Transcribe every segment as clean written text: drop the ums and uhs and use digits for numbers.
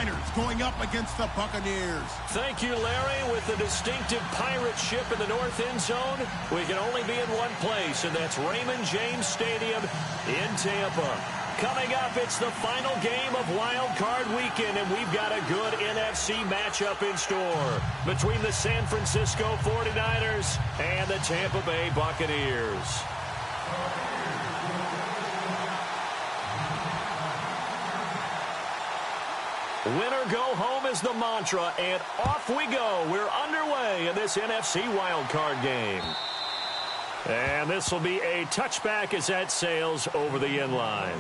49ers going up against the Buccaneers. Thank you, Larry. With the distinctive pirate ship in the north end zone, we can only be in one place, and that's Raymond James Stadium in Tampa. Coming up, it's the final game of Wild Card Weekend, and we've got a good NFC matchup in store between the San Francisco 49ers and the Tampa Bay Buccaneers. Winner go home is the mantra, and off we go. We're underway in this NFC wildcard game. And this will be a touchback as that sails over the end line.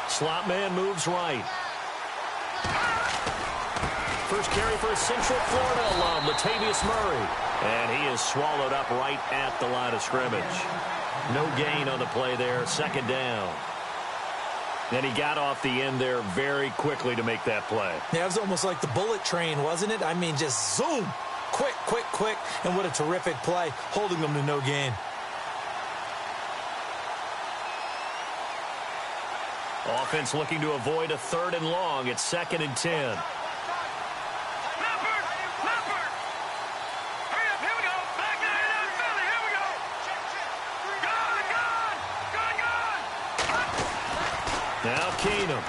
Slot man moves right. First carry for a Central Florida alum, Latavius Murray. And he is swallowed up right at the line of scrimmage. No gain on the play there, second down. And he got off the end there very quickly to make that play. Yeah, it was almost like the bullet train, wasn't it? I mean, just zoom. Quick, quick, quick. And what a terrific play, holding them to no gain. Offense looking to avoid a 3rd and long. It's 2nd and 10. Now Keenum.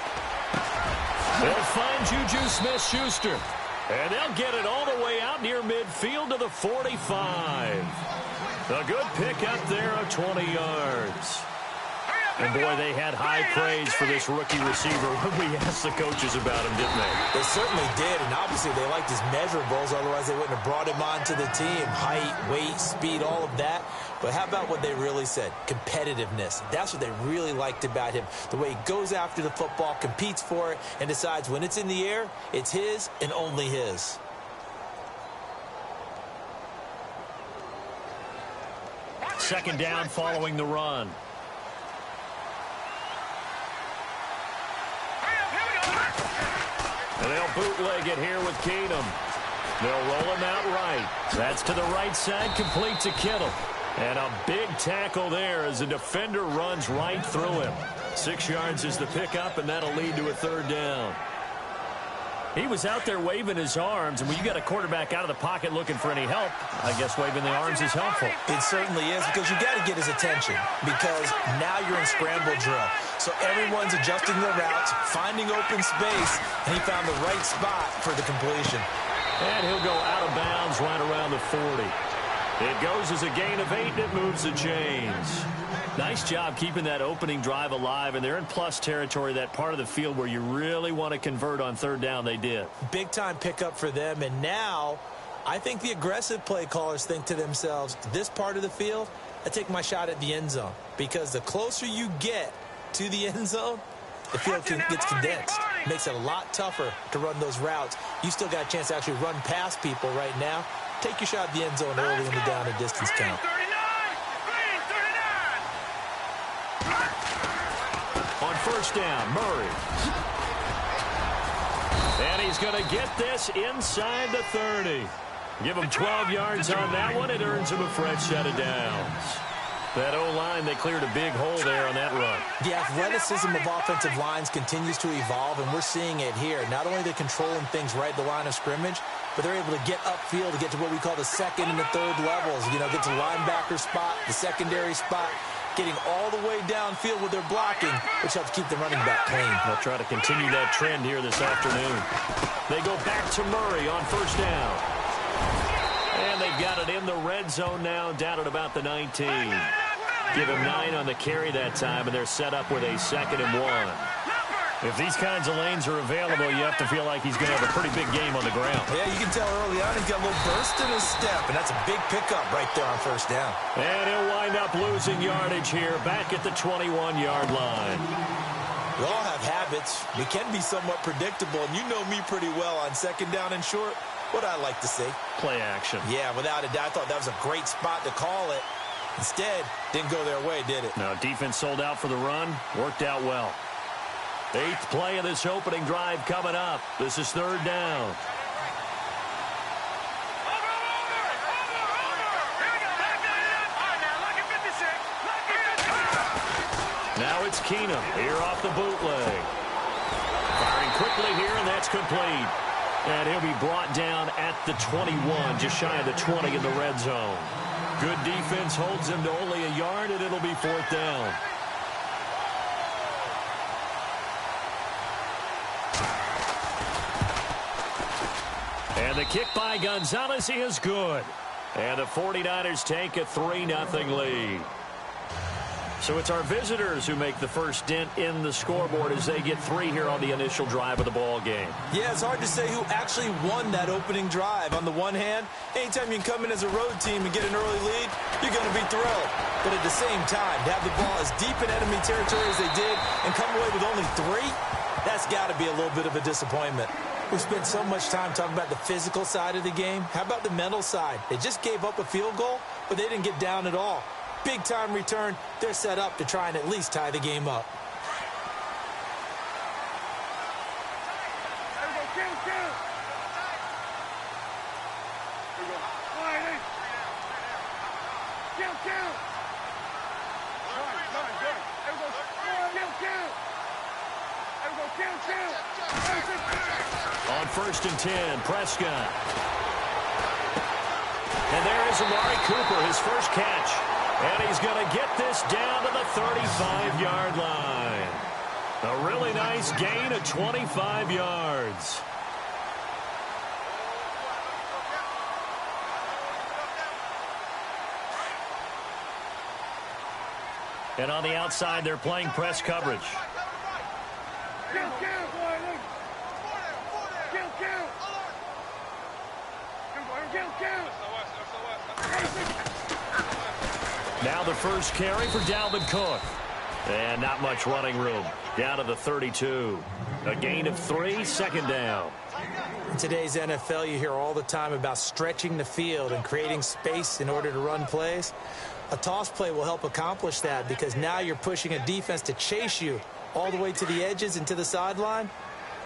They'll find Juju Smith-Schuster. And they'll get it all the way out near midfield to the 45. A good pickup there of 20 yards. And, boy, they had high praise for this rookie receiver when we asked the coaches about him, didn't they? They certainly did, and obviously they liked his measurables. Otherwise, they wouldn't have brought him onto the team. Height, weight, speed, all of that. But how about what they really said? Competitiveness. That's what they really liked about him. The way he goes after the football, competes for it, and decides when it's in the air, it's his and only his. Second down following the run. And they'll bootleg it here with Keenum. They'll roll him out right. That's to the right side, complete to Kittle. And a big tackle there as the defender runs right through him. 6 yards is the pickup, and that'll lead to a 3rd down. He was out there waving his arms, and when you got a quarterback out of the pocket looking for any help, I guess waving the arms is helpful. It certainly is, because you got to get his attention, because now you're in scramble drill. So everyone's adjusting their routes, finding open space, and he found the right spot for the completion. And he'll go out of bounds right around the 40. It goes as a gain of 8, and it moves the chains. Nice job keeping that opening drive alive, and they're in plus territory, that part of the field where you really want to convert on 3rd down. They did. Big-time pickup for them, and now I think the aggressive play callers think to themselves, this part of the field, I take my shot at the end zone, because the closer you get to the end zone, the field gets condensed. Makes it a lot tougher to run those routes. You still got a chance to actually run past people right now. Take your shot at the end zone early in the down and distance count. On 1st down, Murray. And he's going to get this inside the 30. Give him 12 yards on that one. It earns him a fresh set of downs. That O-line, they cleared a big hole there on that run. The athleticism of offensive lines continues to evolve, and we're seeing it here. Not only are they controlling things right at the line of scrimmage, but they're able to get upfield to get to what we call the 2nd and the 3rd levels. You know, get to linebacker spot, the secondary spot, getting all the way downfield with their blocking, which helps keep the running back clean. They'll try to continue that trend here this afternoon. They go back to Murray on 1st down. And they've got it in the red zone now, down at about the 19. Give him 9 on the carry that time, and they're set up with a 2nd and 1. If these kinds of lanes are available, you have to feel like he's going to have a pretty big game on the ground. Yeah, you can tell early on he's got a little burst in his step, and that's a big pickup right there on 1st down. And he'll wind up losing yardage here back at the 21-yard line. We all have habits. We can be somewhat predictable, and you know me pretty well on second down and short. What I like to see. Play action. Yeah, without a doubt. I thought that was a great spot to call it. Instead, didn't go their way, did it? Now, defense sold out for the run. Worked out well. 8th play of this opening drive coming up. This is 3rd down. Now it's Keenum here off the bootleg. Firing quickly here, and that's complete. And he'll be brought down at the 21, just shy of the 20 in the red zone. Good defense holds him to only a yard, and it'll be 4th down. And the kick by Gonzalez is good. And the 49ers take a 3-0 lead. So it's our visitors who make the first dent in the scoreboard as they get 3 here on the initial drive of the ball game. Yeah, it's hard to say who actually won that opening drive. On the one hand, anytime you can come in as a road team and get an early lead, you're going to be thrilled. But at the same time, to have the ball as deep in enemy territory as they did and come away with only 3, that's got to be a little bit of a disappointment. We spent so much time talking about the physical side of the game. How about the mental side? They just gave up a field goal, but they didn't get down at all. Big-time return. They're set up to try and at least tie the game up. On 1st and 10, Prescott. And there is Amari Cooper, his first catch. And he's going to get this down to the 35-yard line. A really nice gain of 25 yards. And on the outside, they're playing press coverage. Now the first carry for Dalvin Cook. And not much running room. Down to the 32. A gain of 3, 2nd down. In today's NFL, you hear all the time about stretching the field and creating space in order to run plays. A toss play will help accomplish that because now you're pushing a defense to chase you all the way to the edges and to the sideline.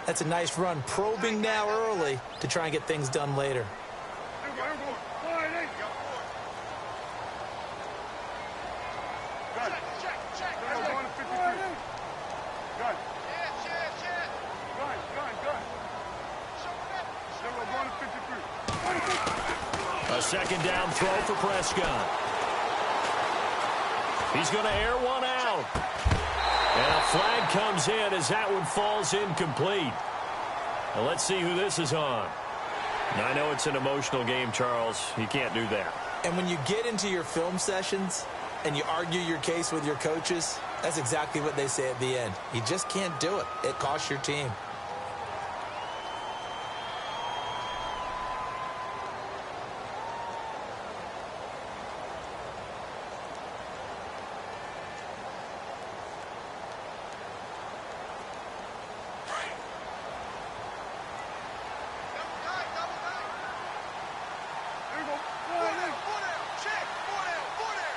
That's a nice run, probing now early to try and get things done later. A 2nd down throw for Prescott. He's going to air one out. And a flag comes in as that one falls incomplete. Now let's see who this is on. Now, I know it's an emotional game, Charles. You can't do that. And when you get into your film sessions and you argue your case with your coaches, that's exactly what they say at the end. You just can't do it. It costs your team.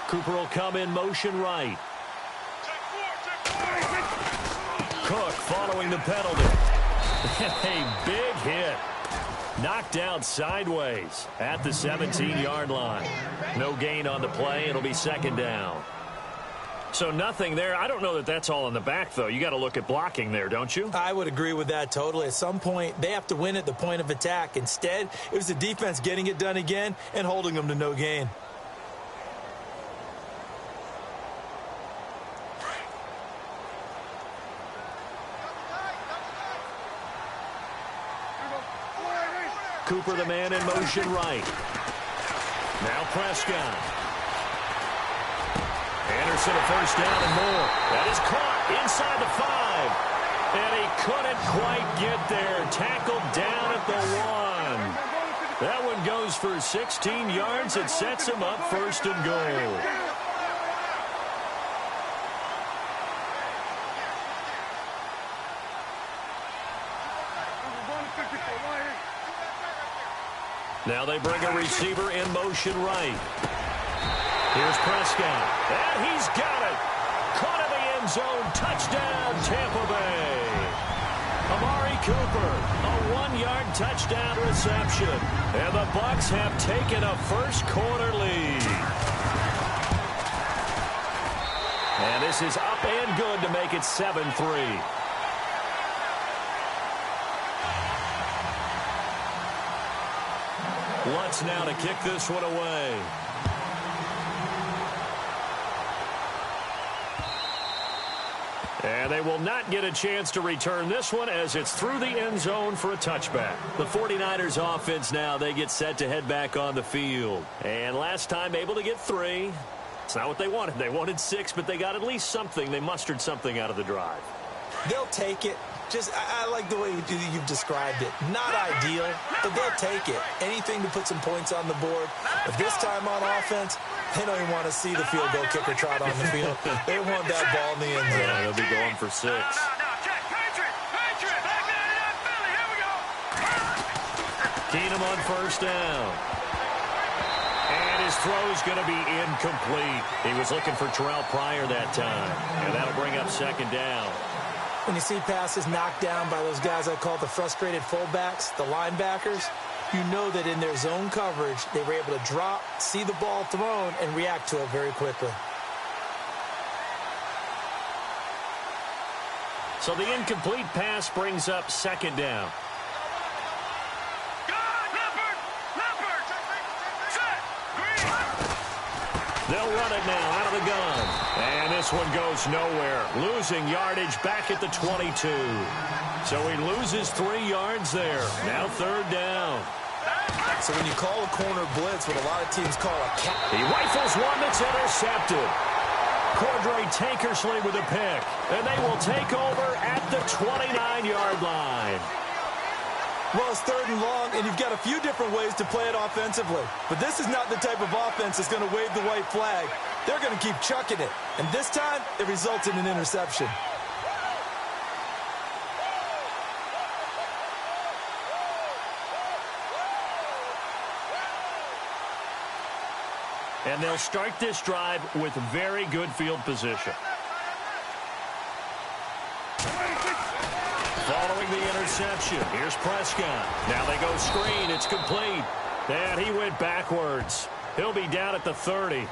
Cooper will come in motion right. Cook following the penalty. A big hit. Knocked out sideways at the 17-yard line. No gain on the play. It'll be 2nd down. So nothing there. I don't know that that's all in the back, though. You got to look at blocking there, don't you? I would agree with that totally. At some point, they have to win at the point of attack. Instead, it was the defense getting it done again and holding them to no gain. Cooper, the man in motion right. Now Prescott. Anderson, a 1st down and more. That is caught inside the 5. And he couldn't quite get there. Tackled down at the 1. That one goes for 16 yards. It sets him up 1st and goal. Now they bring a receiver in motion right. Here's Prescott. And he's got it. Caught in the end zone. Touchdown, Tampa Bay. Amari Cooper, a 1-yard touchdown reception. And the Bucs have taken a first-quarter lead. And this is up and good to make it 7-3. Lutz now to kick this one away. And they will not get a chance to return this one as it's through the end zone for a touchback. The 49ers offense now, they get set to head back on the field. And last time able to get 3. It's not what they wanted. They wanted 6, but they got at least something. They mustered something out of the drive. They'll take it. I like the way you've described it. Not ideal, but they'll take it. Anything to put some points on the board. But this time on offense, they don't even want to see the field goal kicker trot on the field. They want that ball in the end zone. Yeah, they'll be going for 6. Keenum on first down. And his throw's going to be incomplete. He was looking for Terrell Pryor that time. And that'll bring up second down. When you see passes knocked down by those guys I call the frustrated fullbacks, the linebackers, you know that in their zone coverage, they were able to drop, see the ball thrown, and react to it very quickly. So the incomplete pass brings up second down. They'll run it now out of the gun. And this one goes nowhere. Losing yardage back at the 22. So he loses 3 yards there. Now third down. So when you call a corner blitz, what a lot of teams call a cat. He rifles one that's intercepted. Cordray Tankersley with a pick. And they will take over at the 29-yard line. Well, it's third and long, and you've got a few different ways to play it offensively. But this is not the type of offense that's going to wave the white flag. They're going to keep chucking it. And this time, it results in an interception. And they'll start this drive with very good field position. Following the interception, here's Prescott. Now they go screen. It's complete. And he went backwards. He'll be down at the 30.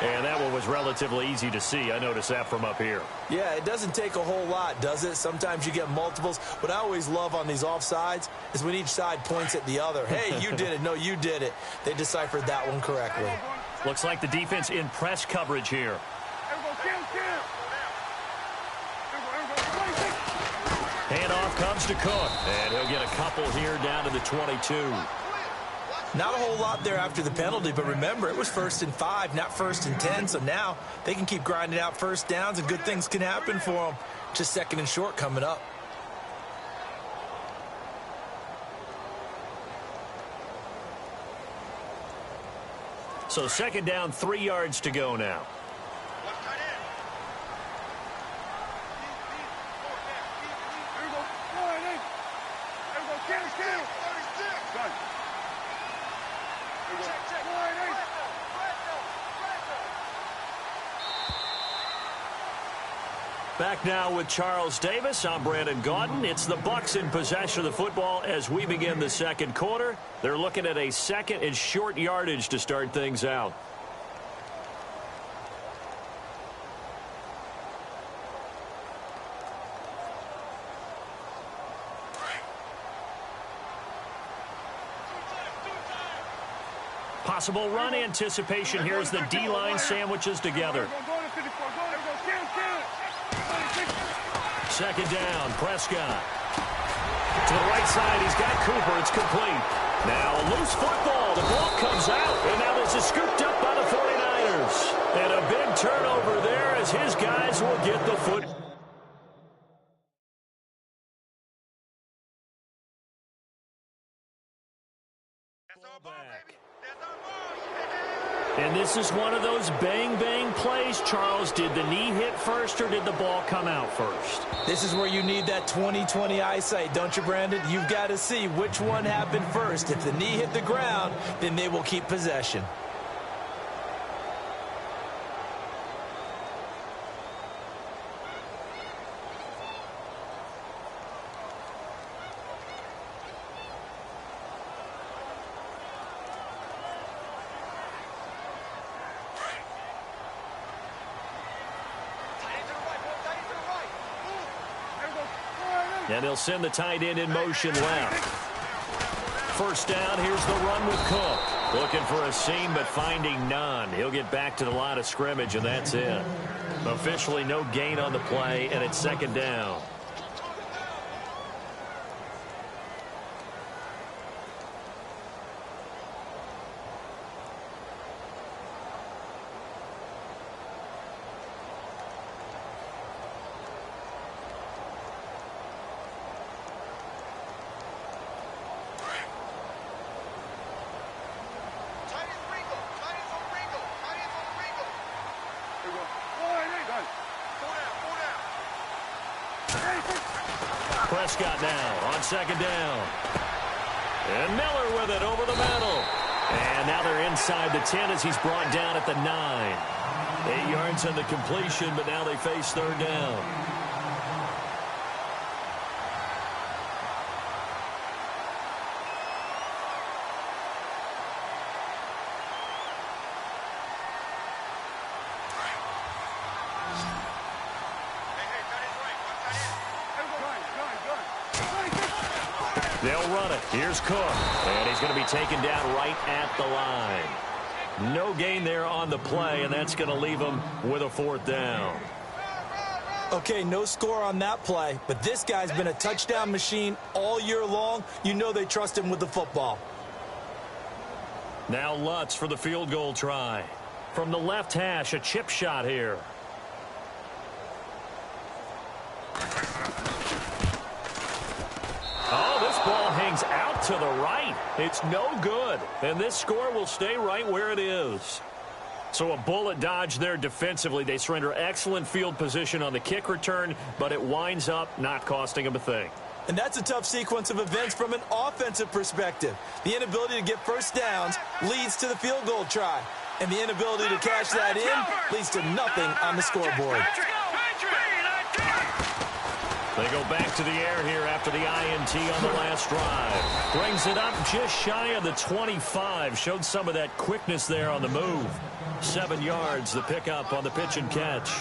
And that one was relatively easy to see. I noticed that from up here. Yeah, it doesn't take a whole lot, does it? Sometimes you get multiples. What I always love on these offsides is when each side points at the other. Hey, you did it. No, you did it. They deciphered that one correctly. Looks like the defense in press coverage here. Handoff comes to Cook. And he'll get a couple here down to the 22. Not a whole lot there after the penalty, but remember, it was 1st and 5, not 1st and 10, so now they can keep grinding out first downs and good things can happen for them. Just 2nd and short coming up. So 2nd down, 3 yards to go now. Back now with Charles Davis. I'm Brandon Gaudin. It's the Bucs in possession of the football as we begin the 2nd quarter. They're looking at a 2nd and short yardage to start things out. Possible run anticipation here as the D-line sandwiches together. 2nd down, Prescott. To the right side, he's got Cooper. It's complete. Now a loose football. The ball comes out, and now this is scooped up by the 49ers. And a big turnover there as his guys will get the foot. Back. And this is one of those bang-bang plays, Charles. Did the knee hit first or did the ball come out first? This is where you need that 20/20 eyesight, don't you, Brandon? You've got to see which one happened first. If the knee hit the ground, then they will keep possession. And they'll send the tight end in motion left. First down, here's the run with Cook. Looking for a seam, but finding none. He'll get back to the line of scrimmage, and that's it. Officially no gain on the play, and it's second down. Prescott now on second down. And Miller with it over the middle. And now they're inside the 10 as he's brought down at the 9. 8 yards on the completion, but now they face third down. They'll run it. Here's Cook. And he's going to be taken down right at the line. No gain there on the play, and that's going to leave him with a fourth down. Okay, no score on that play, but this guy's been a touchdown machine all year long. You know they trust him with the football. Now Lutz for the field goal try. From the left hash, a chip shot here. Oh, this ball hangs out to the right. It's no good. And this score will stay right where it is. So a bullet dodge there defensively. They surrender excellent field position on the kick return, but it winds up not costing them a thing. And that's a tough sequence of events from an offensive perspective. The inability to get first downs leads to the field goal try. And the inability to cash that in leads to nothing on the scoreboard. They go back to the air here after the INT on the last drive. Brings it up just shy of the 25. Showed some of that quickness there on the move. 7 yards, the pickup on the pitch and catch.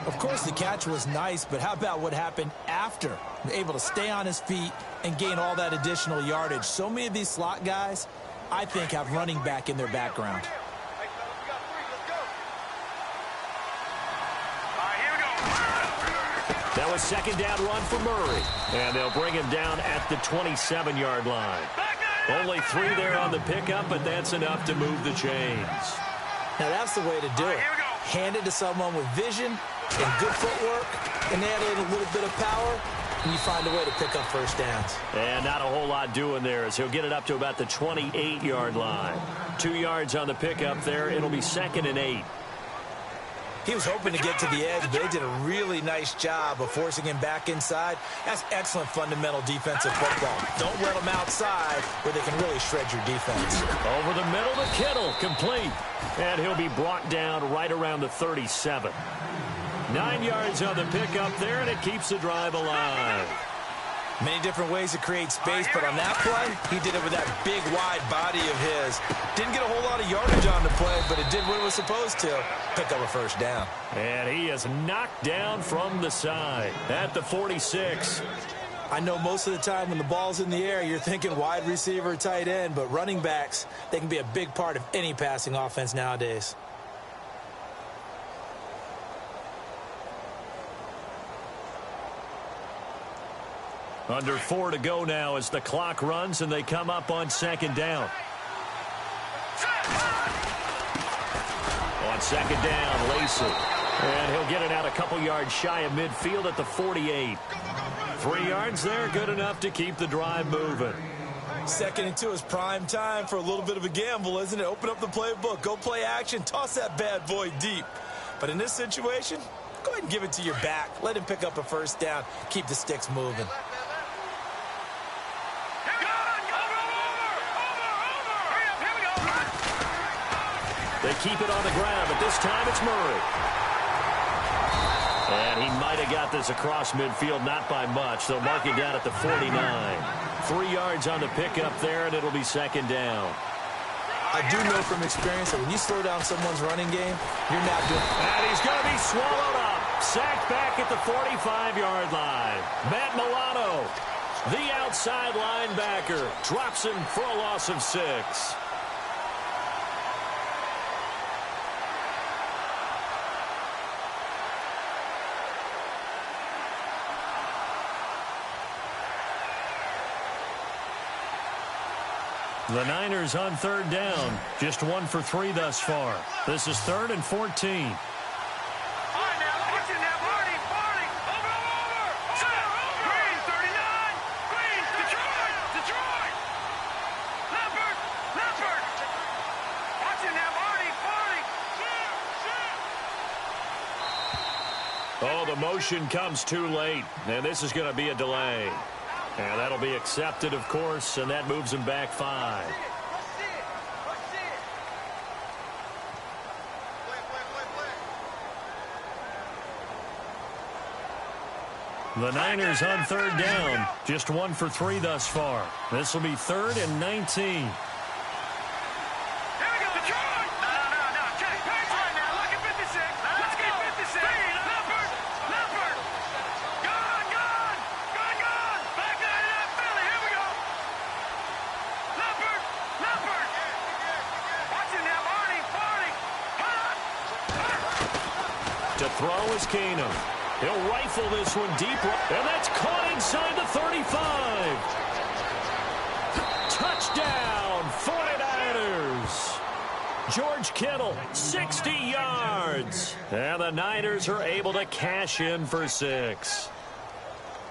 Of course, the catch was nice, but how about what happened after? Able to stay on his feet and gain all that additional yardage. So many of these slot guys, I think, have running back in their background. That was second down run for Murray. And they'll bring him down at the 27-yard line. Only 3 there on the pickup, but that's enough to move the chains. Now that's the way to do it. Hand it to someone with vision and good footwork, and add in a little bit of power, and you find a way to pick up first downs. And not a whole lot doing there as he'll get it up to about the 28-yard line. 2 yards on the pickup there. It'll be second and 8. He was hoping to get to the edge, but they did a really nice job of forcing him back inside. That's excellent fundamental defensive football. Don't let him outside where they can really shred your defense. Over the middle to Kittle, complete. And he'll be brought down right around the 37. 9 yards on the pickup there, and it keeps the drive alive. Many different ways to create space, but on that play, he did it with that big, wide body of his. Didn't get a whole lot of yardage on the play, but it did what it was supposed to. Pick up a first down. And he is knocked down from the side at the 46. I know most of the time when the ball's in the air, you're thinking wide receiver, tight end, but running backs, they can be a big part of any passing offense nowadays. Under 4 to go now as the clock runs and they come up on second down. On second down, Lacey. And he'll get it out a couple yards shy of midfield at the 48. 3 yards there, good enough to keep the drive moving. 2nd and 2 is prime time for a little bit of a gamble, isn't it? Open up the playbook, go play action, toss that bad boy deep. But in this situation, go ahead and give it to your back. Let him pick up a first down. Keep the sticks moving. They keep it on the ground, but this time it's Murray. And he might have got this across midfield, not by much. They'll mark it down at the 49. 3 yards on the pickup there, and it'll be 2nd down. I do know from experience that when you slow down someone's running game, you're not doing it. And he's going to be swallowed up. Sacked back at the 45-yard line. Matt Milano, the outside linebacker, drops him for a loss of 6. The Niners on 3rd down. Just 1 for 3 thus far. This is 3rd and 14. Oh, the motion comes too late, and this is going to be a delay. And that'll be accepted, of course, and that moves him back 5. The Niners on 3rd down. Just 1 for 3 thus far. This will be 3rd and 19. To throw is Keenum. He'll rifle this one deep, and that's caught inside the 35. Touchdown, 49ers. George Kittle, 60 yards. And the Niners are able to cash in for 6.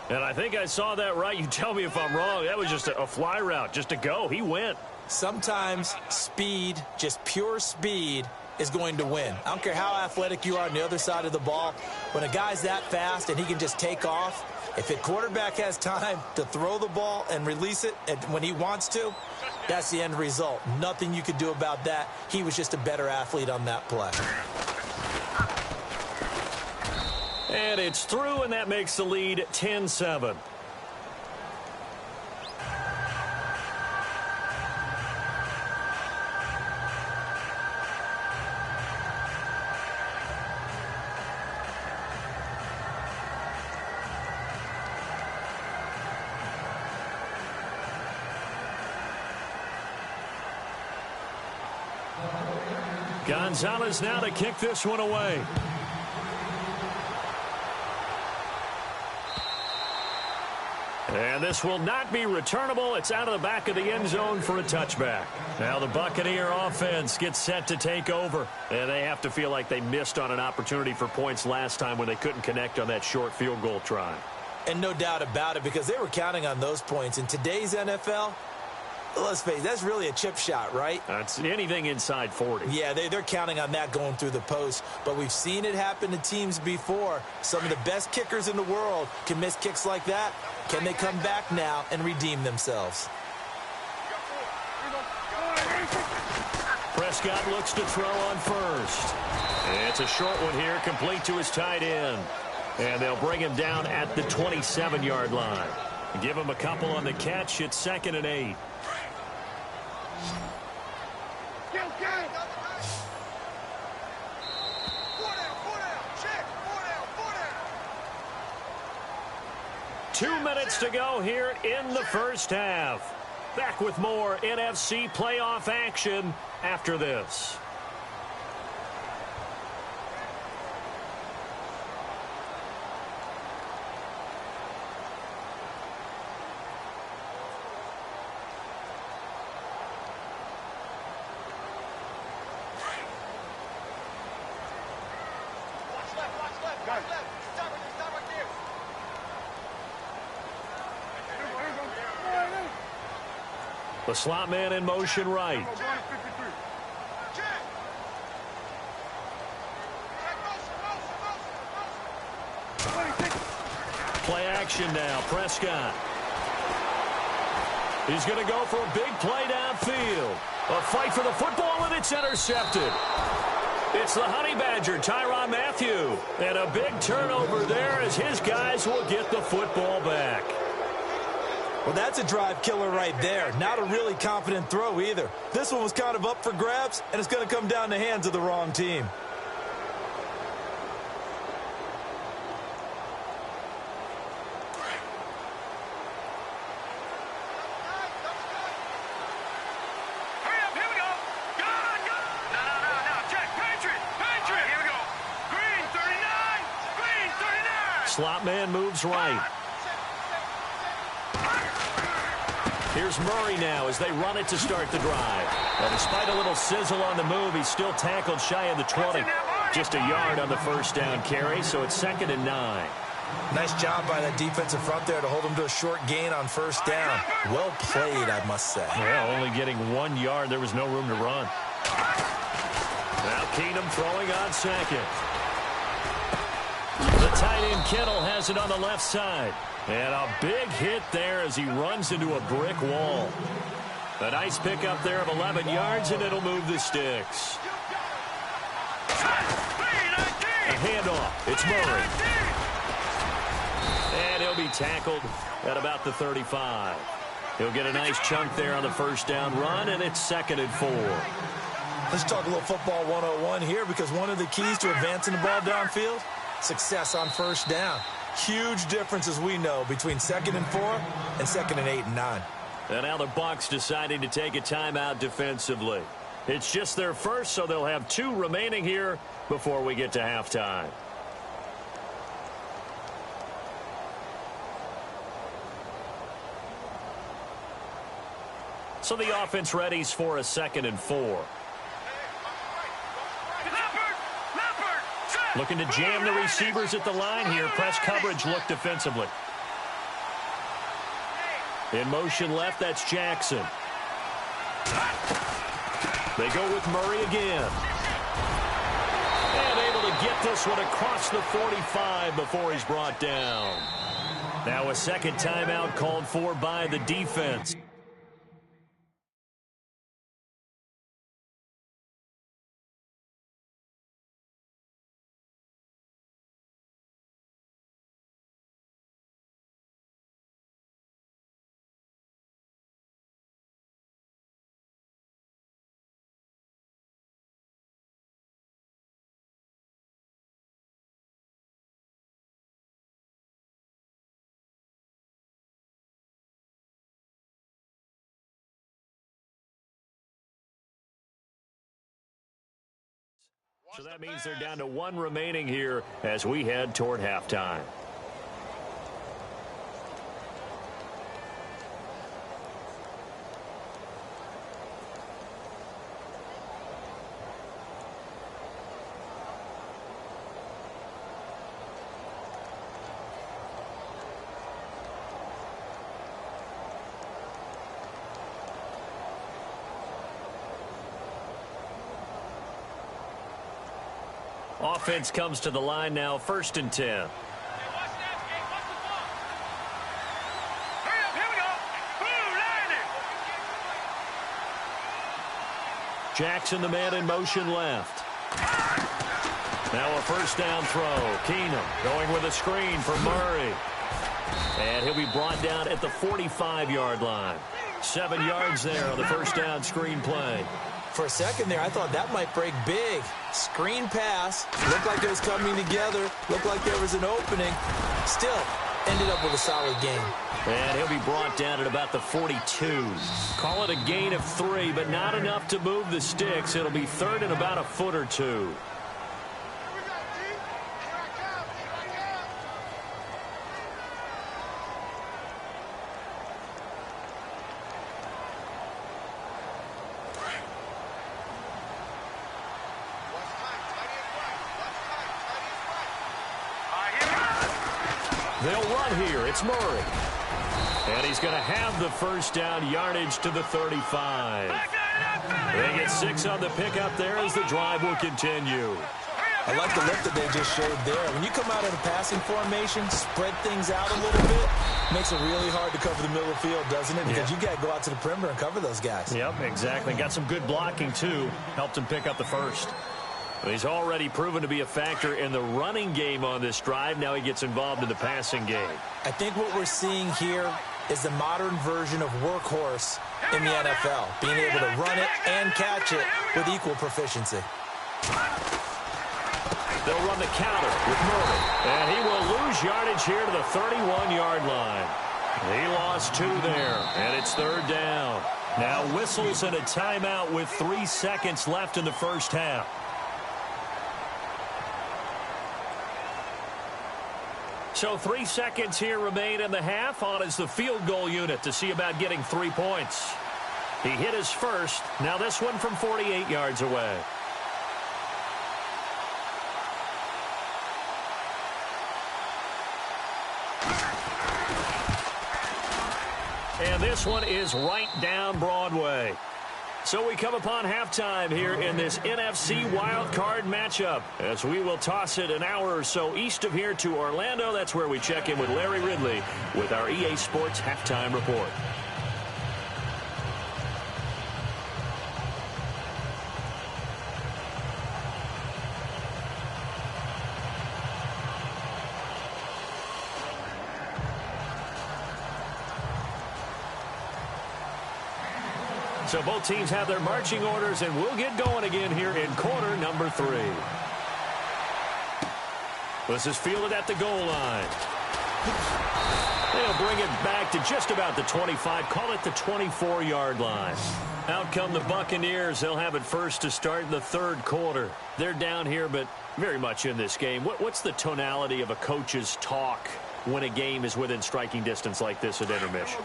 And I think I saw that right. You tell me if I'm wrong. That was just a fly route, just to go. He went. Sometimes speed, just pure speed, is going to win. I don't care how athletic you are on the other side of the ball. When a guy's that fast and he can just take off, if the quarterback has time to throw the ball and release it when he wants to, that's the end result. Nothing you could do about that. He was just a better athlete on that play. And it's through, and that makes the lead 10-7. Gonzalez now to kick this one away. And this will not be returnable. It's out of the back of the end zone for a touchback. Now the Buccaneer offense gets set to take over. And they have to feel like they missed on an opportunity for points last time when they couldn't connect on that short field goal try. And no doubt about it, because they were counting on those points. In today's NFL, let's face it, that's really a chip shot, right? That's anything inside 40. Yeah, they're counting on that going through the post. But we've seen it happen to teams before. Some of the best kickers in the world can miss kicks like that. Can they come back now and redeem themselves? Prescott looks to throw on first. It's a short one here, complete to his tight end. And they'll bring him down at the 27-yard line. Give him a couple on the catch. It's 2nd and 8. Two minutes to go here in the first half. Back with more NFC playoff action after this. The slot man in motion right. Play action now. Prescott. He's going to go for a big play downfield. A fight for the football, and it's intercepted. It's the Honey Badger, Tyrann Mathieu. And a big turnover there as his guys will get the football back. Well, that's a drive killer right there. Not a really confident throw either. This one was kind of up for grabs, and it's going to come down the hands of the wrong team. Slot man moves right. Here's Murray now as they run it to start the drive. And despite a little sizzle on the move, he's still tackled shy of the 20. Just a yard on the first down carry, so it's 2nd and 9. Nice job by that defensive front there to hold him to a short gain on first down. Well played, I must say. Well, only getting 1 yard. There was no room to run. Now Keenum throwing on second. The tight end Kittle has it on the left side. And a big hit there as he runs into a brick wall. A nice pickup there of 11 yards, and it'll move the sticks. A handoff. It's Murray. And he'll be tackled at about the 35. He'll get a nice chunk there on the first down run, and it's 2nd and 4. Let's talk a little football 101 here, because one of the keys to advancing the ball downfield, success on first down. Huge difference, as we know, between 2nd and 4 and 2nd and 8 and 9. And now the Bucs deciding to take a timeout defensively. It's just their first, so they'll have 2 remaining here before we get to halftime. So the offense readies for a 2nd and 4. Looking to jam the receivers at the line here. Press coverage look defensively. In motion left, that's Jackson. They go with Murray again. And able to get this one across the 45 before he's brought down. Now a second timeout called for by the defense. So that means they're down to 1 remaining here as we head toward halftime. Offense comes to the line now, 1st and 10. Jackson, the man in motion left. Now a first down throw. Keenum going with a screen for Murray. And he'll be brought down at the 45-yard line. 7 yards there on the first down screen play. For a second there, I thought that might break big. Screen pass. Looked like it was coming together. Looked like there was an opening. Still, ended up with a solid gain. And he'll be brought down at about the 42. Call it a gain of 3, but not enough to move the sticks. It'll be 3rd and about a foot or 2. They'll run here. It's Murray. And he's going to have the first down, yardage to the 35. They get 6 on the pickup there as the drive will continue. I like the look that they just showed there. When you come out of the passing formation, spread things out a little bit, makes it really hard to cover the middle of the field, doesn't it? Because you got to go out to the perimeter and cover those guys. Yep, exactly. Got some good blocking, too. Helped him pick up the first. He's already proven to be a factor in the running game on this drive. Now he gets involved in the passing game. I think what we're seeing here is the modern version of workhorse in the NFL, being able to run it and catch it with equal proficiency. They'll run the counter with Murray. And he will lose yardage here to the 31-yard line. He lost 2 there, and it's 3rd down. Now whistles and a timeout with 3 seconds left in the first half. So 3 seconds here remain in the half. On is the field goal unit to see about getting 3 points. He hit his first. Now this one from 48 yards away. And this one is right down Broadway. So we come upon halftime here in this NFC wildcard matchup as we will toss it an hour or so east of here to Orlando. That's where we check in with Larry Ridley with our EA Sports halftime report. So both teams have their marching orders, and we'll get going again here in quarter number 3. This is fielded at the goal line. They'll bring it back to just about the 25, call it the 24-yard line. Out come the Buccaneers. They'll have it first to start in the 3rd quarter. They're down here, but very much in this game. What's the tonality of a coach's talk when a game is within striking distance like this at intermission?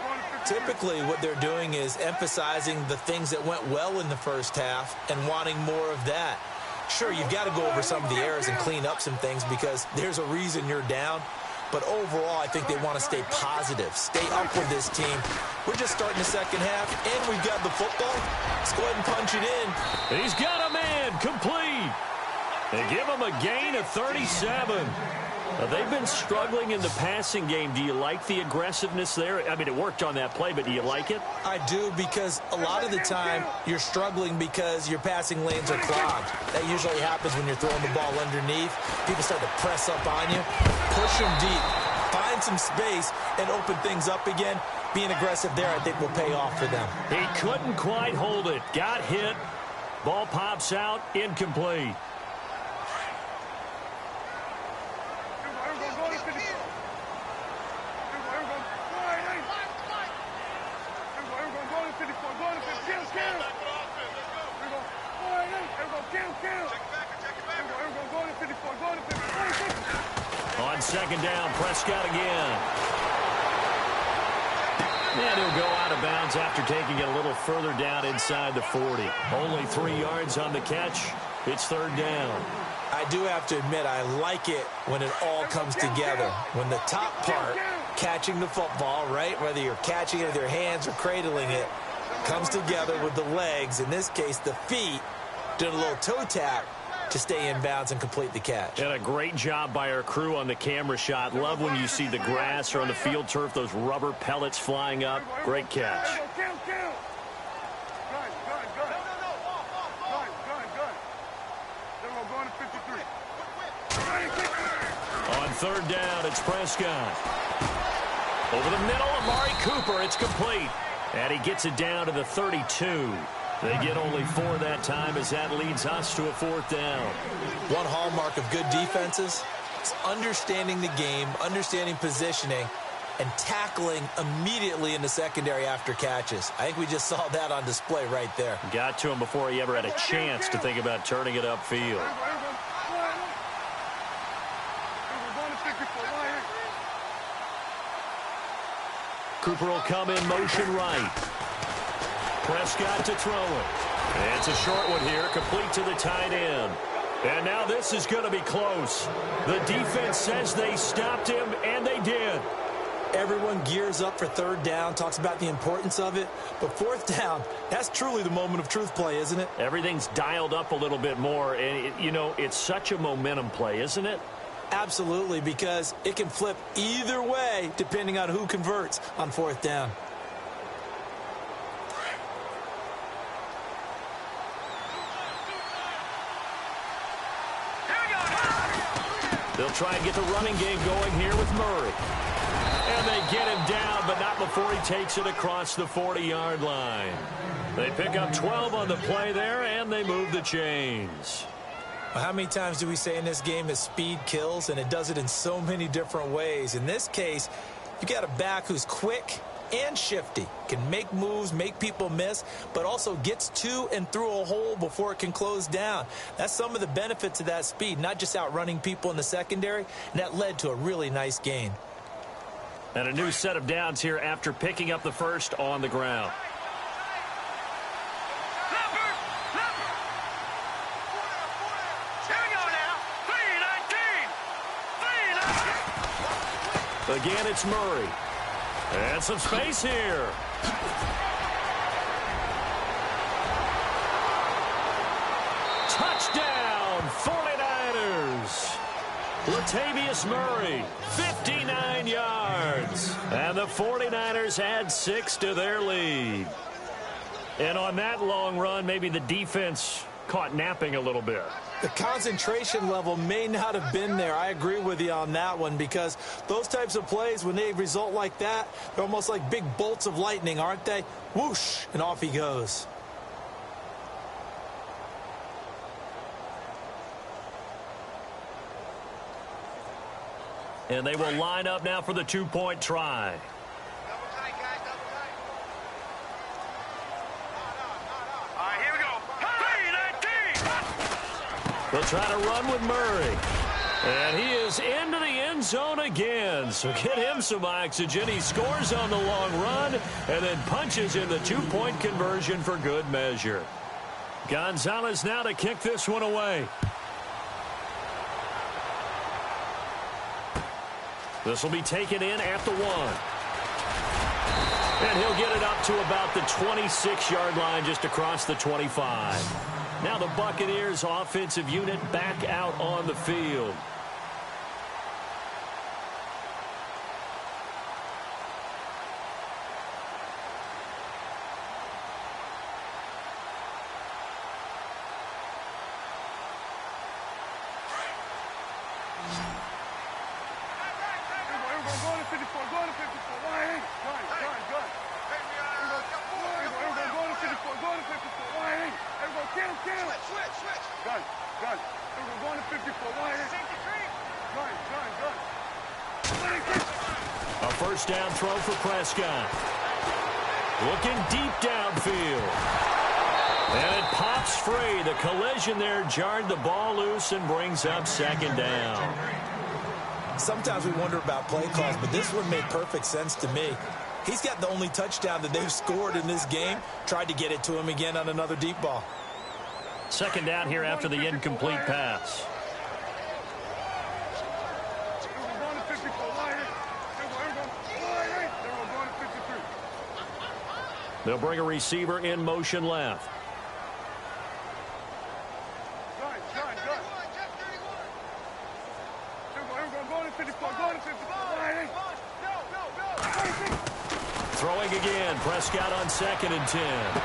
Typically, what they're doing is emphasizing the things that went well in the first half and wanting more of that. Sure, you've got to go over some of the errors and clean up some things because there's a reason you're down. But overall, I think they want to stay positive, stay up with this team. We're just starting the second half, and we've got the football. Let's go ahead and punch it in. He's got a man complete. They give him a gain of 37. They've been struggling in the passing game. Do you like the aggressiveness there? I mean, it worked on that play, but do you like it? I do, because a lot of the time you're struggling because your passing lanes are clogged. That usually happens when you're throwing the ball underneath. People start to press up on you. Push them deep. Find some space and open things up again. Being aggressive there, I think, will pay off for them. He couldn't quite hold it. Got hit. Ball pops out. Incomplete. On second down, Prescott again. And he'll go out of bounds after taking it a little further down inside the 40. Only 3 yards on the catch. It's 3rd down. I do have to admit, I like it when it all comes together. When the top part, catching the football, right, whether you're catching it with your hands or cradling it, comes together with the legs, in this case the feet, doing a little toe tap to stay in bounds and complete the catch. And a great job by our crew on the camera shot. Love when you see the grass or on the field turf, those rubber pellets flying up. Great catch. On 3rd down, it's Prescott. Over the middle, Amari Cooper, it's complete. And he gets it down to the 32. They get only 4 that time as that leads us to a 4th down. One hallmark of good defenses is understanding the game, understanding positioning, and tackling immediately in the secondary after catches. I think we just saw that on display right there. Got to him before he ever had a chance to think about turning it upfield. Cooper will come in motion right. Prescott to throw it. It's a short one here, complete to the tight end. And now this is going to be close. The defense says they stopped him, and they did. Everyone gears up for third down, talks about the importance of it. But fourth down, that's truly the moment of truth play, isn't it? Everything's dialed up a little bit more. And, it's such a momentum play, isn't it? Absolutely, because it can flip either way depending on who converts on fourth down. They'll try and get the running game going here with Murray. And they get him down, but not before he takes it across the 40-yard line. They pick up 12 on the play there, and they move the chains. Well, how many times do we say in this game that speed kills, and it does it in so many different ways? In this case, you got a back who's quick and shifty, can make moves, make people miss, but also gets to and through a hole before it can close down. That's some of the benefits of that speed, not just outrunning people in the secondary, and that led to a really nice gain. And a new set of downs here after picking up the first on the ground. Again, it's Murray. And some space here. Touchdown, 49ers. Latavius Murray, 59 yards. And the 49ers add 6 to their lead. And on that long run, maybe the defense caught napping a little bit. The concentration level may not have been there. I agree with you on that one, because those types of plays, when they result like that, they're almost like big bolts of lightning, aren't they? Whoosh, and off he goes. And they will line up now for the two-point try. They'll try to run with Murray. And he is into the end zone again. So get him some oxygen. He scores on the long run and then punches in the two-point conversion for good measure. Gonzalez now to kick this one away. This will be taken in at the 1. And he'll get it up to about the 26-yard line, just across the 25. Now the Buccaneers offensive unit back out on the field. A first down throw for Prescott. Looking deep downfield. And it pops free. The collision there jarred the ball loose and brings up second down. Sometimes we wonder about play calls, but this one made perfect sense to me. He's got the only touchdown that they've scored in this game. Tried to get it to him again on another deep ball. Second down here after the incomplete pass. They'll bring a receiver in motion left. Throwing again. Prescott on 2nd and 10.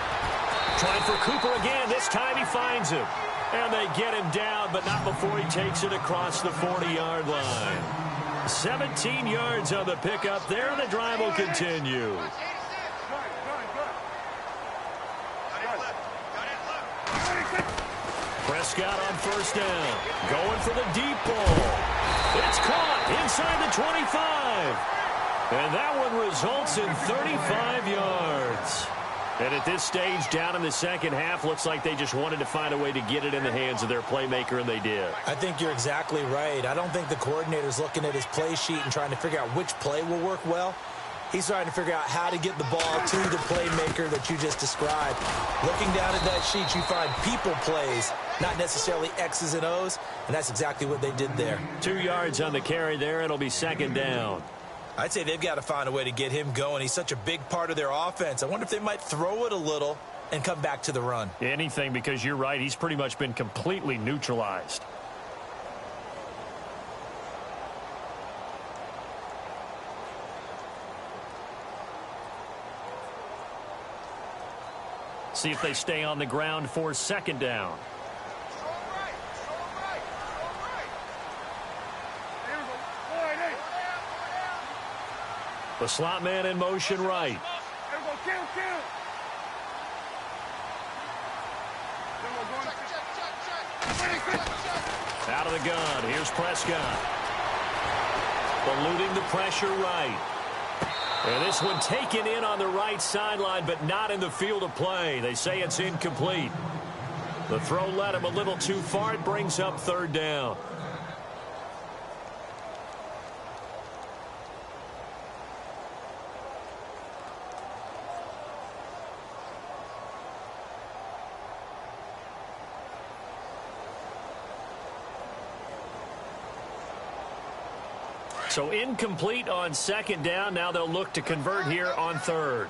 Trying for Cooper again. This time he finds him. And they get him down, but not before he takes it across the 40-yard line. 17 yards on the pickup there, and the drive will continue. Prescott on first down. Going for the deep ball. It's caught inside the 25. And that one results in 35 yards. And at this stage, down in the second half, looks like they just wanted to find a way to get it in the hands of their playmaker, and they did. I think you're exactly right. I don't think the coordinator's looking at his play sheet and trying to figure out which play will work well. He's trying to figure out how to get the ball to the playmaker that you just described. Looking down at that sheet, you find people plays, not necessarily X's and O's, and that's exactly what they did there. 2 yards on the carry there. It'll be second down. I'd say they've got to find a way to get him going. He's such a big part of their offense. I wonder if they might throw it a little and come back to the run. Anything, because you're right. He's pretty much been completely neutralized. See if they stay on the ground for second down. The slot man in motion right. Out of the gun. Here's Prescott. Eluding the pressure right. And this one taken in on the right sideline, but not in the field of play. They say it's incomplete. The throw led him a little too far. It brings up third down. So incomplete on second down. Now they'll look to convert here on third.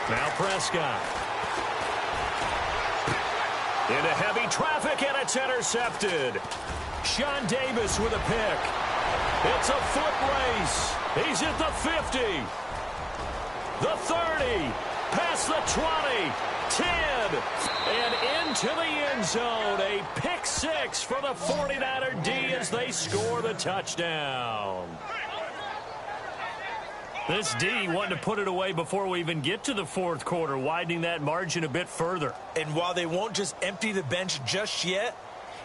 Now Prescott. Into heavy traffic, and it's intercepted. Sean Davis with a pick. It's a foot race. He's at the 50. The 30, past the 20, 10, and into the end zone. A pick six for the 49er D as they score the touchdown. This D wanted to put it away before we even get to the fourth quarter, widening that margin a bit further. And while they won't just empty the bench just yet,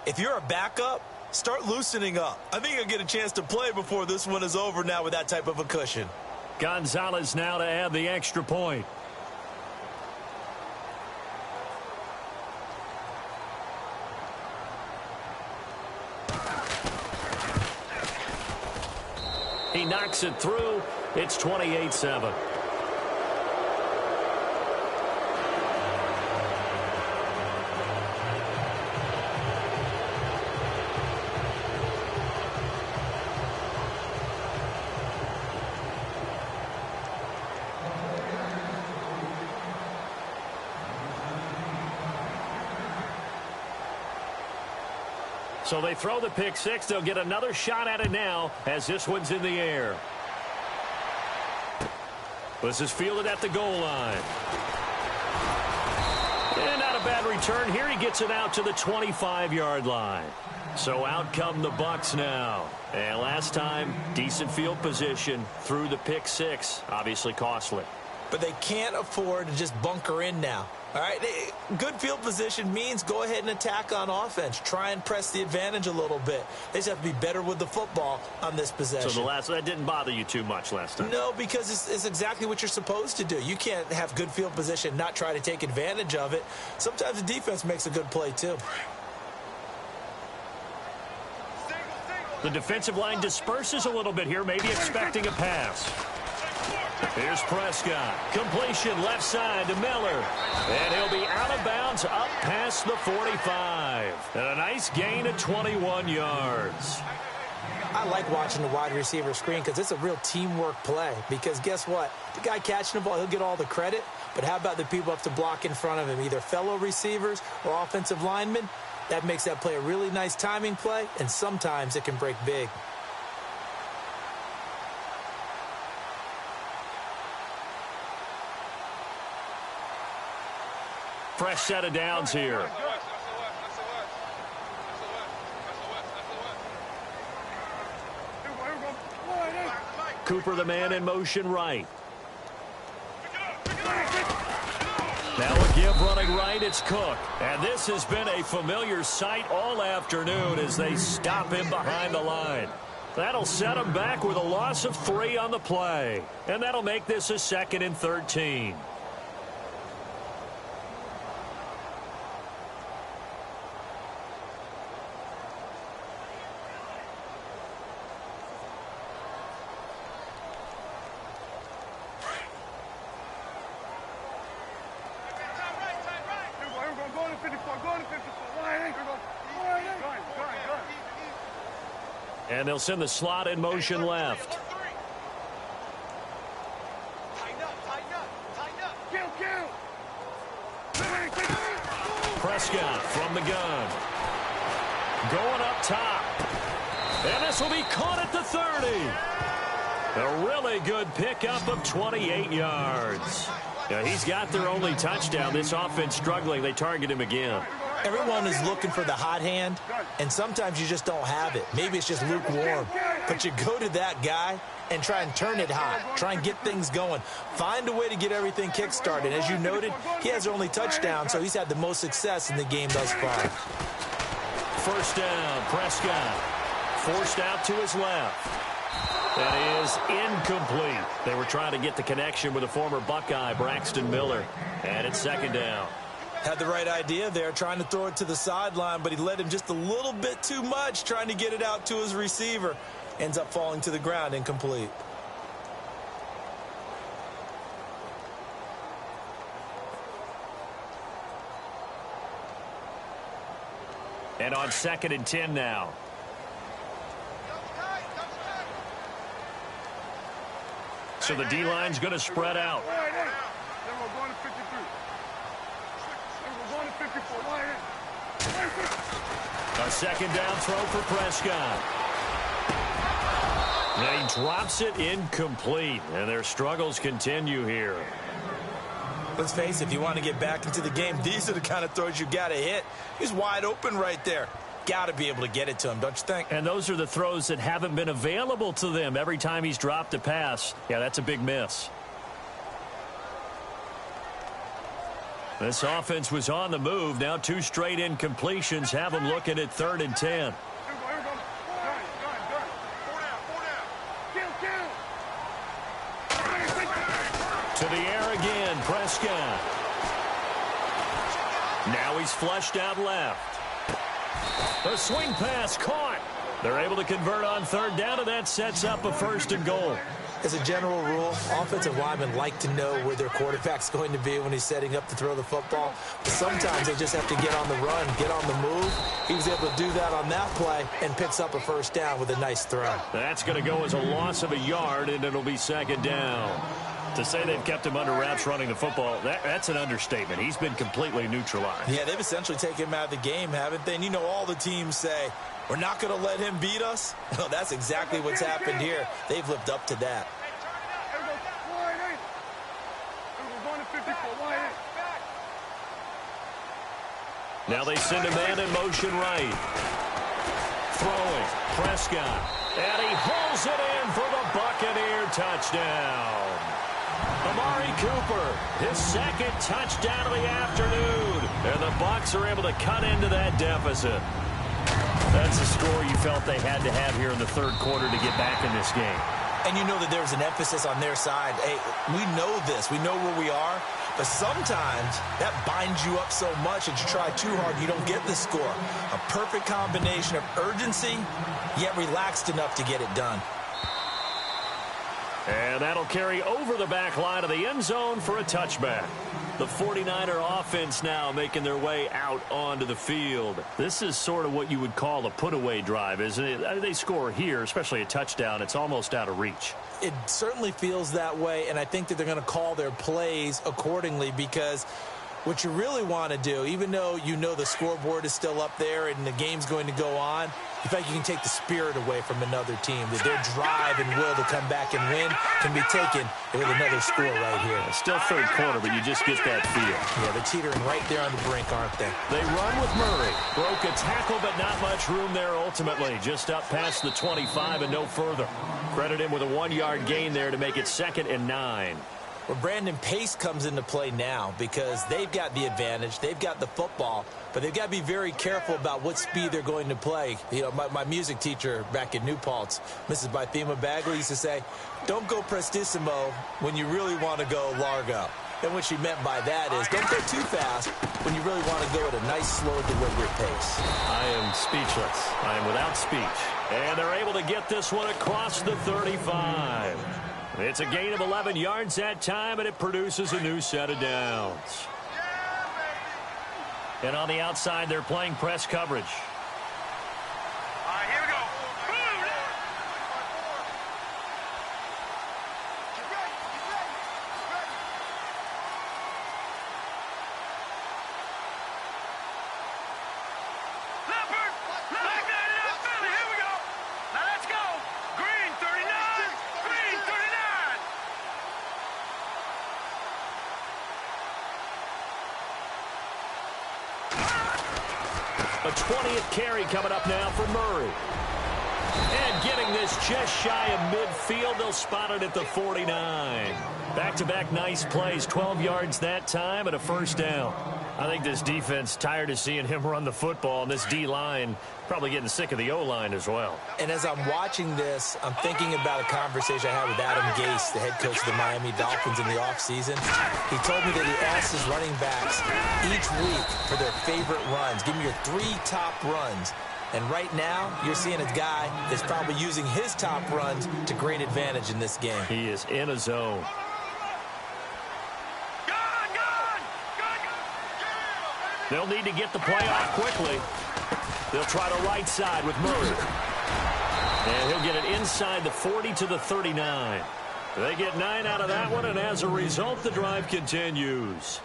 if you're a backup, start loosening up. I think you'll get a chance to play before this one is over now with that type of a cushion. Gonzalez now to add the extra point. He knocks it through. It's 28-7. So they throw the pick six. They'll get another shot at it now as this one's in the air. This is fielded at the goal line. And not a bad return here. He gets it out to the 25-yard line. So out come the Bucs now. And last time, decent field position through the pick six. Obviously costly. But they can't afford to just bunker in now. All right, good field position means go ahead and attack on offense. Try and press the advantage a little bit. They just have to be better with the football on this possession. So that didn't bother you too much last time? No, because it's exactly what you're supposed to do. You can't have good field position, not try to take advantage of it. Sometimes the defense makes a good play too. The defensive line disperses a little bit here, maybe expecting a pass. Here's Prescott. Completion left side to Miller. And he'll be out of bounds up past the 45. And a nice gain of 21 yards. I like watching the wide receiver screen because it's a real teamwork play. Because guess what? The guy catching the ball, he'll get all the credit. But how about the people up to block in front of him, either fellow receivers or offensive linemen? That makes that play a really nice timing play, and sometimes it can break big. Fresh set of downs here. Cooper, the man in motion right. Now a give running right, it's Cook. And this has been a familiar sight all afternoon as they stop him behind the line. That'll set him back with a loss of 3 on the play. And that'll make this a 2nd and 13. And they'll send the slot in motion left. Prescott from the gun. Going up top. And this will be caught at the 30. A really good pickup of 28 yards. Now, he's got their only touchdown. This offense struggling. They target him again. Everyone is looking for the hot hand, and sometimes you just don't have it. Maybe it's just lukewarm. But you go to that guy and try and turn it hot. Try and get things going. Find a way to get everything kick-started. As you noted, he has their only touchdown, so he's had the most success in the game thus far. First down, Prescott. Forced out to his left. That is incomplete. They were trying to get the connection with a former Buckeye, Braxton Miller. And it's second down. Had the right idea there, trying to throw it to the sideline, but he led him just a little bit too much, trying to get it out to his receiver. Ends up falling to the ground, incomplete. And on 2nd and 10 now. So the D-line's going to spread out. A second down throw for Prescott. And he drops it incomplete. And their struggles continue here. Let's face it, if you want to get back into the game, these are the kind of throws you got to hit. He's wide open right there. Got to be able to get it to him, don't you think? And those are the throws that haven't been available to them every time he's dropped a pass. Yeah, that's a big miss. This offense was on the move. Now 2 straight incompletions have them looking at 3rd and 10. To the air again, Prescott. Now he's flushed out left. A swing pass caught. They're able to convert on 3rd down, and that sets up a 1st and goal. As a general rule, offensive linemen like to know where their quarterback's going to be when he's setting up to throw the football. But sometimes they just have to get on the run, get on the move. He was able to do that on that play and picks up a 1st down with a nice throw. That's going to go as a loss of a yard, and it'll be 2nd down. To say they've kept him under wraps running the football, that's an understatement. He's been completely neutralized. Yeah, they've essentially taken him out of the game, haven't they? And you know, all the teams say, we're not going to let him beat us. Well, that's exactly what's happened here. They've lived up to that. Now they send a man in motion right. Throwing, Prescott. And he pulls it in for the Buccaneer touchdown. Amari Cooper, his 2nd touchdown of the afternoon. And the Bucs are able to cut into that deficit. That's a score you felt they had to have here in the 3rd quarter to get back in this game. And you know that there's an emphasis on their side. Hey, we know this. We know where we are. But sometimes that binds you up so much that you try too hard, you don't get the score. A perfect combination of urgency, yet relaxed enough to get it done. And that'll carry over the back line of the end zone for a touchback. The 49er offense now making their way out onto the field. This is sort of what you would call a put-away drive, isn't it? I mean, they score here, especially a touchdown. It's almost out of reach. It certainly feels that way, and I think that they're going to call their plays accordingly because what you really want to do, even though you know the scoreboard is still up there and the game's going to go on, you feel like you can take the spirit away from another team, that their drive and will to come back and win can be taken with another score right here. It's still 3rd quarter, but you just get that feel. Yeah, they're teetering right there on the brink, aren't they? They run with Murray. Broke a tackle, but not much room there ultimately. Just up past the 25 and no further. Credit him with a 1-yard gain there to make it 2nd and 9. Well, Brandon, pace comes into play now because they've got the advantage. They've got the football, but they've got to be very careful about what speed they're going to play. You know, my music teacher back in New Paltz, Mrs. Bythema Bagley, used to say, don't go prestissimo when you really want to go largo. And what she meant by that is don't go too fast when you really want to go at a nice, slow, deliberate pace. I am speechless. I am without speech. And they're able to get this one across the 35. It's a gain of 11 yards that time, and it produces a new set of downs. And on the outside, they're playing press coverage. All right, here we go. A 20th carry coming up now for Murray. And getting this just shy of midfield. They'll spot it at the 49. Back-to-back nice plays. 12 yards that time and a first down. I think this defense tired of seeing him run the football, and this D-line probably getting sick of the O-line as well. And as I'm watching this, I'm thinking about a conversation I had with Adam Gase, the head coach of the Miami Dolphins in the offseason. He told me that he asked his running backs each week for their favorite runs. Give me your 3 top runs. And right now, you're seeing a guy that's probably using his top runs to great advantage in this game. He is in a zone. They'll need to get the play off quickly. They'll try the right side with Murray. And he'll get it inside the 40 to the 39. They get 9 out of that one, and as a result, the drive continues.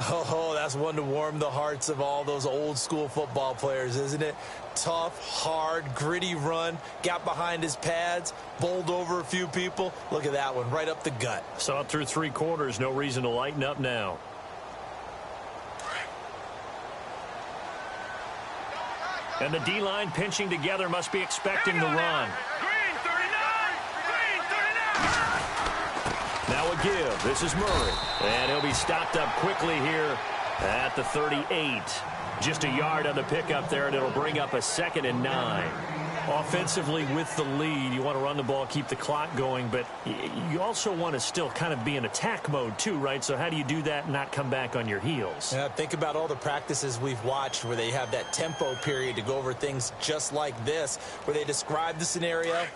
Oh, that's one to warm the hearts of all those old-school football players, isn't it? Tough, hard, gritty run. Got behind his pads, bowled over a few people. Look at that one, right up the gut. Saw it through 3 quarters. No reason to lighten up now. And the D-line pinching together must be expecting the run. Green 39! Green 39! Now a give. This is Murray. And he'll be stopped up quickly here at the 38. Just a yard on the pickup there, and it'll bring up a 2nd and 9. Offensively with the lead, you want to run the ball, keep the clock going, but you also want to still kind of be in attack mode too, right? So how do you do that and not come back on your heels? Yeah, think about all the practices we've watched where they have that tempo period to go over things just like this, where they describe the scenario,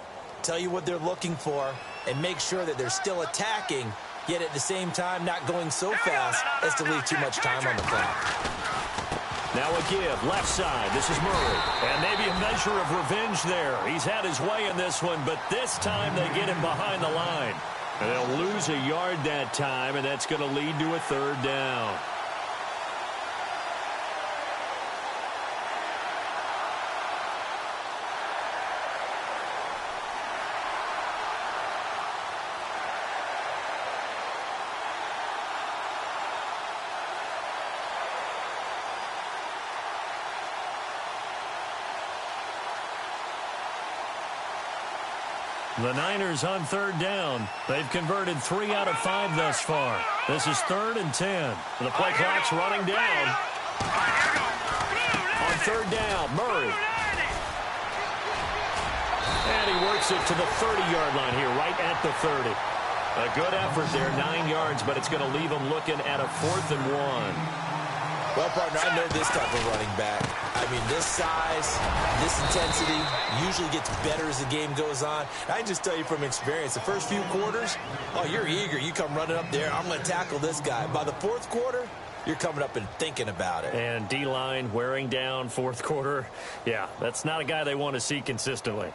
tell you what they're looking for, and make sure that they're still attacking, yet at the same time not going so fast as to leave too much time on the clock. Now a give, left side. This is Murray. And maybe a measure of revenge there. He's had his way in this one, but this time they get him behind the line. And they'll lose a yard that time, and that's going to lead to a 3rd down. The Niners on 3rd down. They've converted 3 out of 5 thus far. This is 3rd and 10. The play clock's running down. On 3rd down, Murray. And he works it to the 30-yard line here, right at the 30. A good effort there, 9 yards, but it's going to leave him looking at a 4th and 1. Well, partner, I know this type of running back. I mean, this size, this intensity usually gets better as the game goes on. I can just tell you from experience, the first few quarters, oh, you're eager. You come running up there, I'm going to tackle this guy. By the 4th quarter, you're coming up and thinking about it. And D-line wearing down 4th quarter. Yeah, that's not a guy they want to see consistently.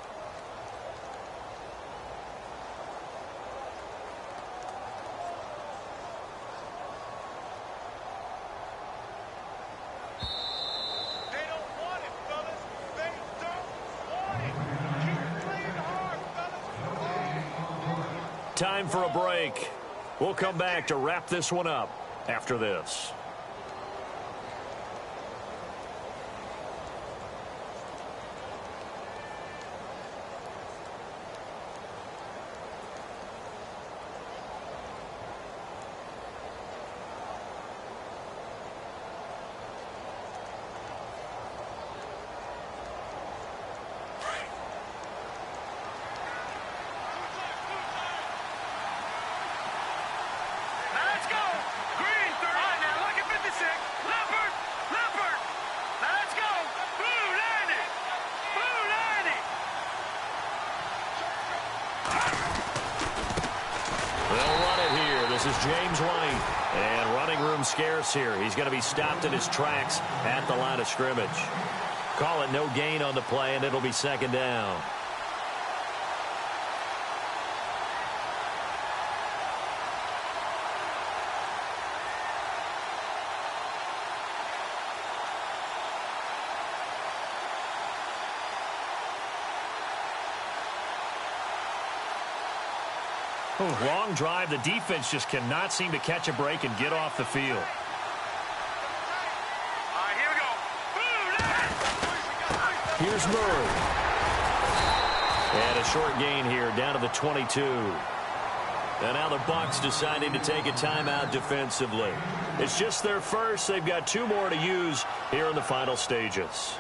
Time for a break. We'll come back to wrap this one up after this. This is James White, and running room scarce here. He's going to be stopped in his tracks at the line of scrimmage. Call it no gain on the play, and it'll be 2nd down. Long drive. The defense just cannot seem to catch a break and get off the field. All right, here we go. Here's Murray. And a short gain here, down to the 22. And now the Bucs deciding to take a timeout defensively. It's just their first. They've got 2 more to use here in the final stages.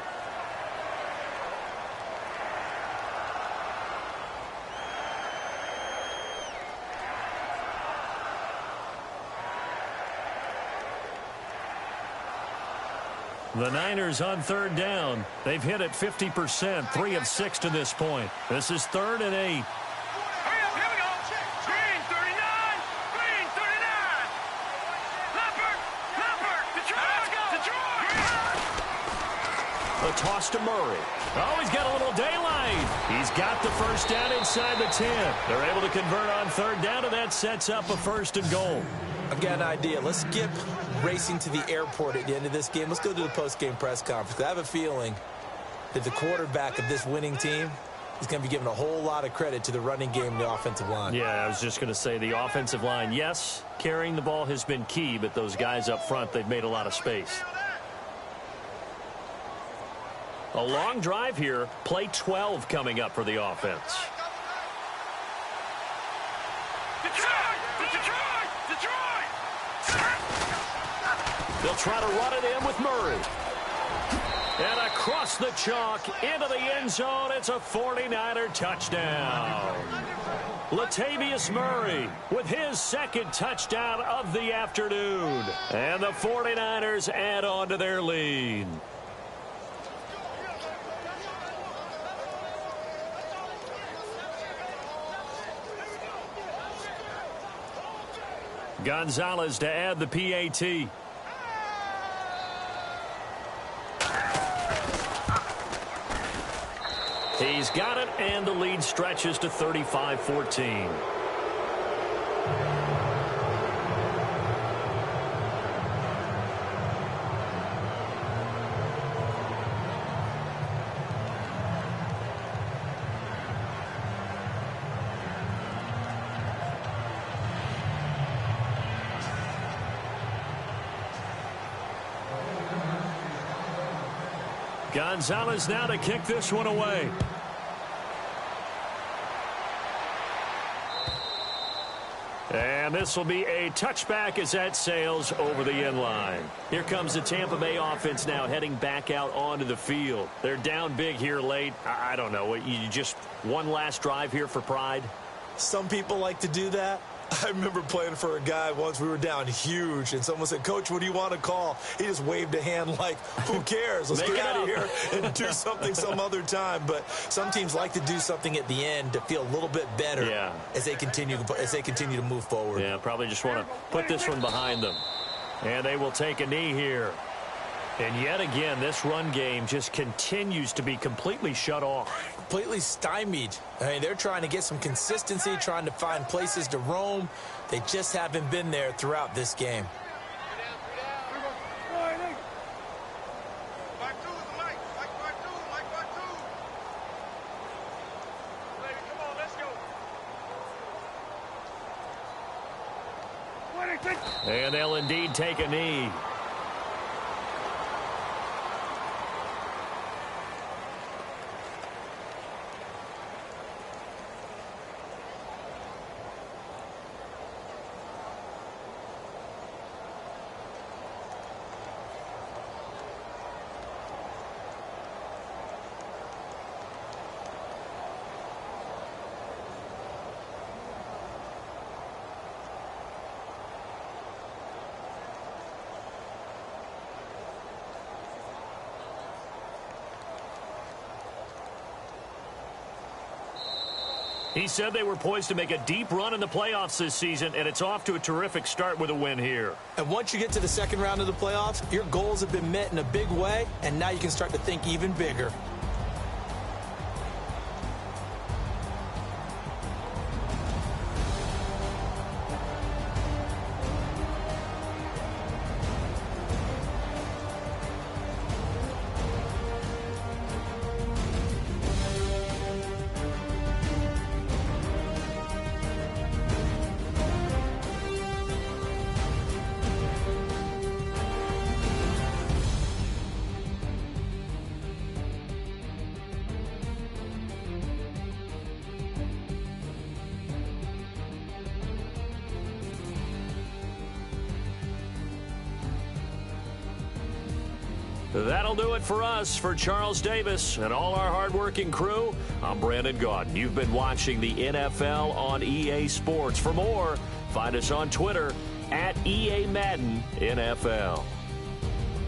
The Niners on 3rd down. They've hit it 50%, 3 of 6 to this point. This is 3rd and 8. Hurry up, here we go. Green, 39. Green, 39. Leopard, Detroit. A toss to Murray. Oh, he's got a little daylight. He's got the first down inside the 10. They're able to convert on 3rd down, and that sets up a 1st and goal. I've got an idea. Let's skip racing to the airport at the end of this game. Let's go to the post-game press conference. I have a feeling that the quarterback of this winning team is going to be given a whole lot of credit to the running game and the offensive line. Yeah, I was just going to say the offensive line, yes, carrying the ball has been key, but those guys up front, they've made a lot of space. A long drive here, play 12 coming up for the offense. They'll try to run it in with Murray. And across the chalk into the end zone. It's a 49er touchdown. Latavius Murray with his 2nd touchdown of the afternoon. And the 49ers add on to their lead. Gonzalez to add the PAT. He's got it, and the lead stretches to 35-14. Gonzalez now to kick this one away. And this will be a touchback as that sails over the end line. Here comes the Tampa Bay offense now heading back out onto the field. They're down big here late. I don't know. You just one last drive here for pride? Some people like to do that. I remember playing for a guy once. We were down huge, and someone said, "Coach, what do you want to call?" He just waved a hand like, "Who cares? Let's get out of here and do something some other time." But some teams like to do something at the end to feel a little bit better as they continue to move forward. Yeah, probably just want to put this one behind them. And they will take a knee here. And yet again, this run game just continues to be completely shut off. Completely stymied. I mean, they're trying to get some consistency, trying to find places to roam. They just haven't been there throughout this game. And they'll indeed take a knee. He said they were poised to make a deep run in the playoffs this season, and it's off to a terrific start with a win here. And once you get to the second round of the playoffs, your goals have been met in a big way, and now you can start to think even bigger. That'll do it for us. For Charles Davis and all our hardworking crew, I'm Brandon Gaudin. You've been watching the NFL on EA Sports. For more, find us on Twitter at EA Madden NFL.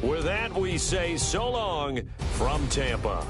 With that, we say so long from Tampa.